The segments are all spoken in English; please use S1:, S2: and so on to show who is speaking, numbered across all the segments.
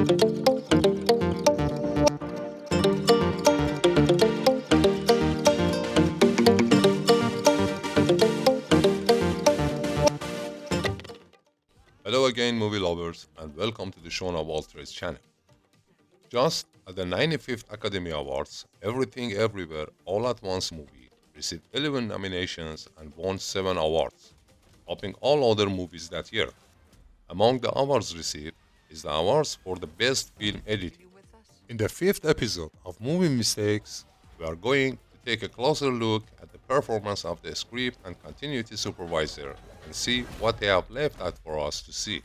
S1: Hello again, movie lovers, and welcome to the Shona Walters channel. Just at the 95th Academy Awards, Everything Everywhere All at Once movie received 11 nominations and won 7 awards, topping all other movies that year. Among the awards received is the awards for the best film editing. In the fifth episode of Movie Mistakes, we are going to take a closer look at the performance of the script and continuity supervisor and see what they have left out for us to see.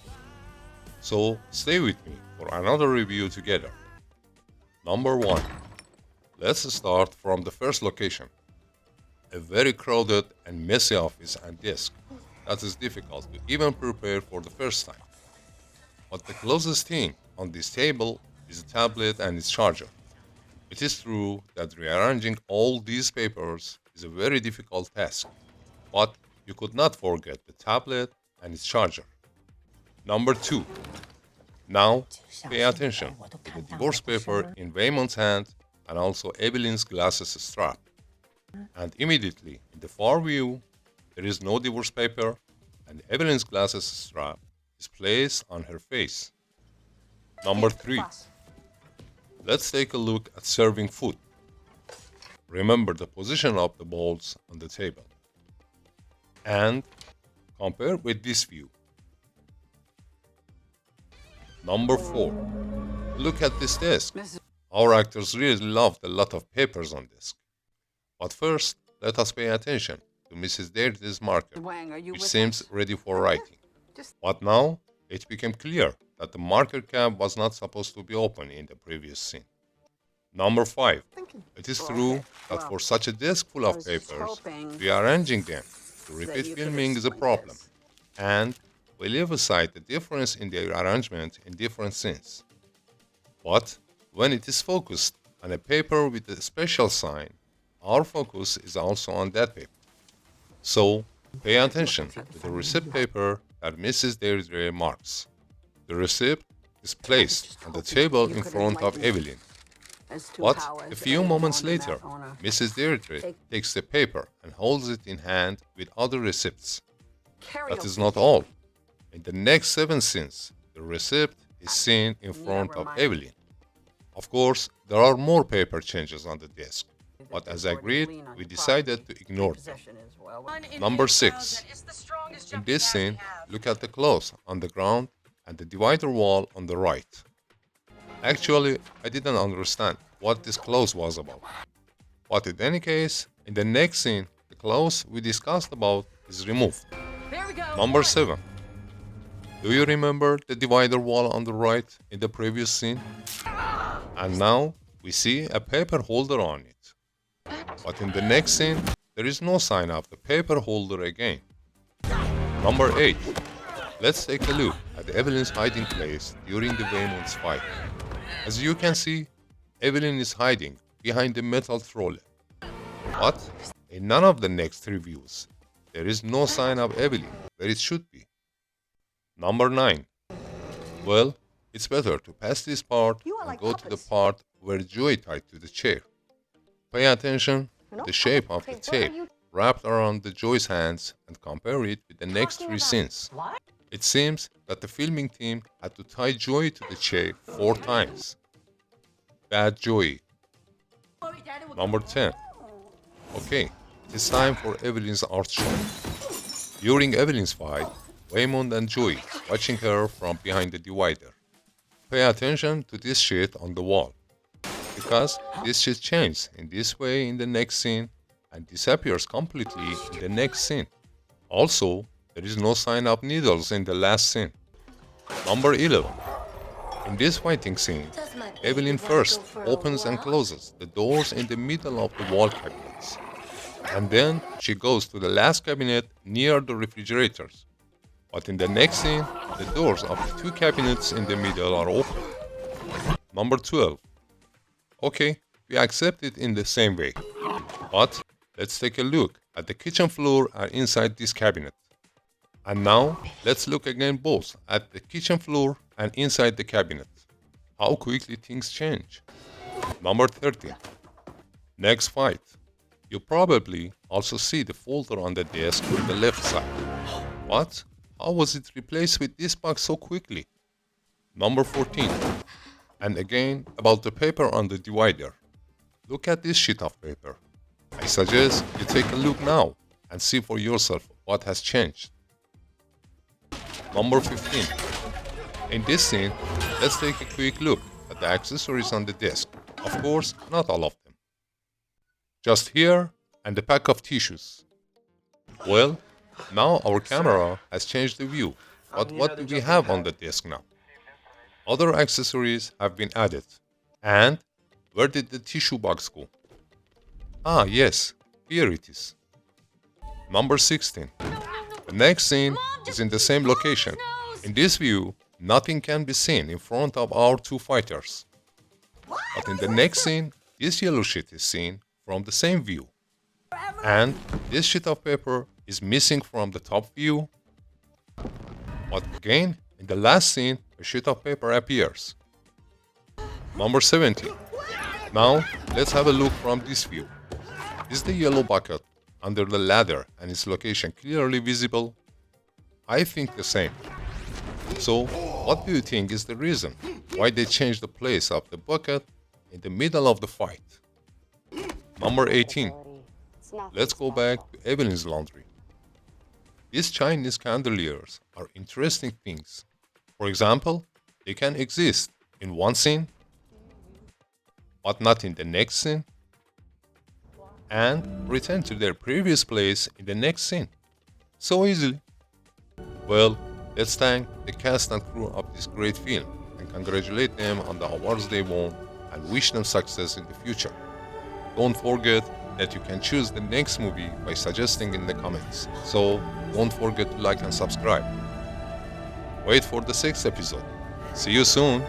S1: So stay with me for another review together. Number 1. Let's start from the first location. A very crowded and messy office and desk that is difficult to even prepare for the first time. But the closest thing on this table is a tablet and its charger. It is true that rearranging all these papers is a very difficult task, but you could not forget the tablet and its charger. Number 2. Now, pay attention to the divorce paper in Raymond's hand and also Evelyn's glasses strap. And immediately in the far view, there is no divorce paper and Evelyn's glasses strap is placed on her face. Number 3. Let's take a look at serving food. Remember the position of the bowls on the table. And compare with this view. Number 4. Look at this desk. Our actors really loved a lot of papers on desk. But first, let us pay attention to Mrs. Dairdre's marker, which seems ready for writing. But now, it became clear that the marker cap was not supposed to be open in the previous scene. Number 5. It is true that for such a desk full of papers, rearranging them to repeat filming is a problem. And we leave aside the difference in the arrangement in different scenes. But when it is focused on a paper with a special sign, our focus is also on that paper. So, pay attention to the receipt paper that Mrs. Deirdre marks. The receipt is placed on the table in front of Evelyn. But a few moments later, Mrs. Deirdre takes the paper and holds it in hand with other receipts. That is not all. In the next 7 scenes, the receipt is seen in front of Evelyn. Of course, there are more paper changes on the desk, but as agreed, we decided to ignore them. Number 6. In this scene, look at the clothes on the ground and the divider wall on the right. Actually, I didn't understand what this clothes was about. But in any case, in the next scene, the clothes we discussed about is removed. Number 7. Do you remember the divider wall on the right in the previous scene? And now we see a paper holder on it. But in the next scene, there is no sign of the paper holder again. Number 8. Let's take a look at Evelyn's hiding place during the Waymond's fight. As you can see, Evelyn is hiding behind the metal trolley. But in none of the next 3 views, there is no sign of Evelyn where it should be. Number 9. Well, it's better to pass this part and go to the part where Joey tied to the chair. Pay attention to the shape of the tape wrapped around the Joy's hands and compare it with the next 3 scenes. It seems that the filming team had to tie Joey to the chair 4 times. Bad Joey. Number 10. Okay, it is time for Evelyn's art show. During Evelyn's fight, Waymond and Joey watching her from behind the divider. Pay attention to this sheet on the wall, because this sheet changes in this way in the next scene and disappears completely in the next scene. Also, there is no sign of needles in the last scene. Number 11. In this fighting scene, Evelyn first opens and closes the doors in the middle of the wall cabinets. And then she goes to the last cabinet near the refrigerators. But in the next scene, the doors of the 2 cabinets in the middle are open. Number 12. Okay, we accept it in the same way. But let's take a look at the kitchen floor and inside this cabinet. And now, let's look again both at the kitchen floor and inside the cabinet. How quickly things change. Number 13. Next fight. You probably also see the folder on the desk on the left side. What? How was it replaced with this box so quickly? Number 14. And again, about the paper on the divider. Look at this sheet of paper. I suggest you take a look now and see for yourself what has changed. Number 15. In this scene, let's take a quick look at the accessories on the desk. Of course, not all of them. Just here and a pack of tissues. Well, now our camera has changed the view. But what do we have on the desk now? Other accessories have been added. And where did the tissue box go? Ah, yes, here it is. Number 16. The next scene is in the same location. In this view, nothing can be seen in front of our two fighters. But in the next scene, this yellow sheet is seen from the same view. And this sheet of paper is missing from the top view. But again, in the last scene, a sheet of paper appears. Number 17. Now, let's have a look from this view. Is the yellow bucket under the ladder and its location clearly visible? I think the same. So, what do you think is the reason why they changed the place of the bucket in the middle of the fight? Number 18. Let's go back to Evelyn's laundry. These Chinese chandeliers are interesting things. For example, they can exist in one scene, but not in the next scene, and return to their previous place in the next scene. So easily. Well, let's thank the cast and crew of this great film and congratulate them on the awards they won and wish them success in the future. Don't forget that you can choose the next movie by suggesting in the comments. So don't forget to like and subscribe. Wait for the 6th episode. See you soon.